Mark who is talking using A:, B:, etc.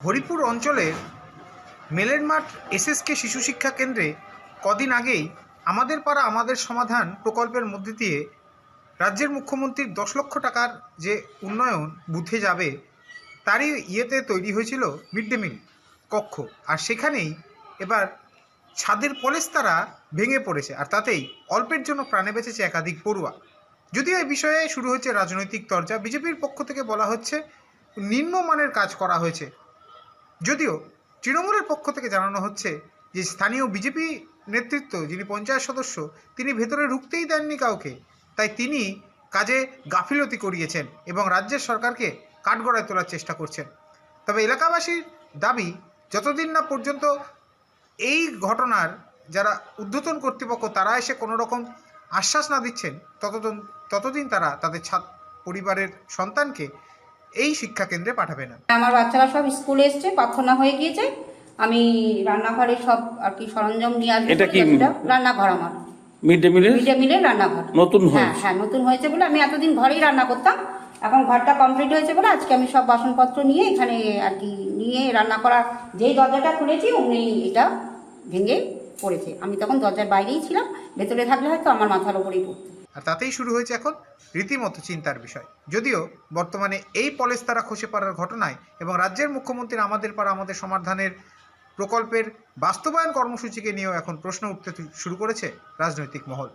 A: হরিপুর অঞ্চলের মেলের মাঠ এসএসকে শিশু শিক্ষা কেন্দ্রে কদিন আগেই আমাদের পাড়া আমাদের সমাধান প্রকল্পের মধ্যে দিয়ে রাজ্যের মুখ্যমন্ত্রীর 10 লক্ষ টাকার যে উন্নয়ন বুথে যাবে তারই ইয়েতে তৈরি হয়েছিল মিড ডে মিল কক্ষ। আর সেখানেই এবার ছাদের পলেস্তারা ভেঙে পড়েছে, আর তাতেই অল্পের জন্য প্রাণে বেঁচেছে একাধিক পড়ুয়া। যদিও এই বিষয়ে শুরু হয়েছে রাজনৈতিক তরজা, বিজেপির পক্ষ থেকে বলা হচ্ছে নিম্নমানের কাজ করা হয়েছে। যদিও তৃণমূলের পক্ষ থেকে জানানো হচ্ছে যে স্থানীয় বিজেপি নেতৃত্ব, যিনি পঞ্চায়েত সদস্য, তিনি ভেতরে ঢুকতেই দেননি কাউকে, তাই তিনি কাজে গাফিলতি করিয়েছেন এবং রাজ্যের সরকারকে কাঠগড়ায় তোলার চেষ্টা করছেন। তবে এলাকাবাসীর দাবি, যতদিন না পর্যন্ত এই ঘটনার যারা ঊর্ধ্বতন কর্তৃপক্ষ তারা এসে কোনো রকম আশ্বাস না দিচ্ছেন, ততদিন তারা তাদের পরিবারের সন্তানকে এই শিক্ষা কেন্দ্রে পাঠাবে না।
B: আমার বাচ্চারা সব স্কুলে এসছে, প্রার্থনা হয়ে গিয়েছে। আমি রান্নাঘরে সব আর কি সরঞ্জাম নিয়ে আসবো।
C: এটা কি
B: রান্নাঘর? আমার
C: মিড ডে
B: মিলের রান্নাঘর
C: নতুন
B: হ্যাঁ হ্যাঁ নতুন হয়েছে বলে আমি এতদিন ঘরেই রান্না করতাম। এখন ঘরটা কমপ্লিট হয়েছে বলে আজকে আমি সব বাসনপত্র নিয়ে এখানে আর কি নিয়ে রান্না করা। যেই দরজাটা খুলেছি অমনি এটা ভেঙে পড়েছে। আমি তখন দরজার বাইরেই ছিলাম, ভেতরে থাকলে হয়তো আমার মাথার ওপরেই পড়তো।
A: আর তাতেই শুরু হয়েছে এখন রীতিমতো চিন্তার বিষয়। যদিও বর্তমানে এই পলেস্তারা খসে পড়ার ঘটনায় এবং রাজ্যের মুখ্যমন্ত্রীর আমাদের পাড়া আমাদের সমাধানের প্রকল্পের বাস্তবায়ন কর্মসূচিকে নিয়েও এখন প্রশ্ন উঠতে শুরু করেছে রাজনৈতিক মহল।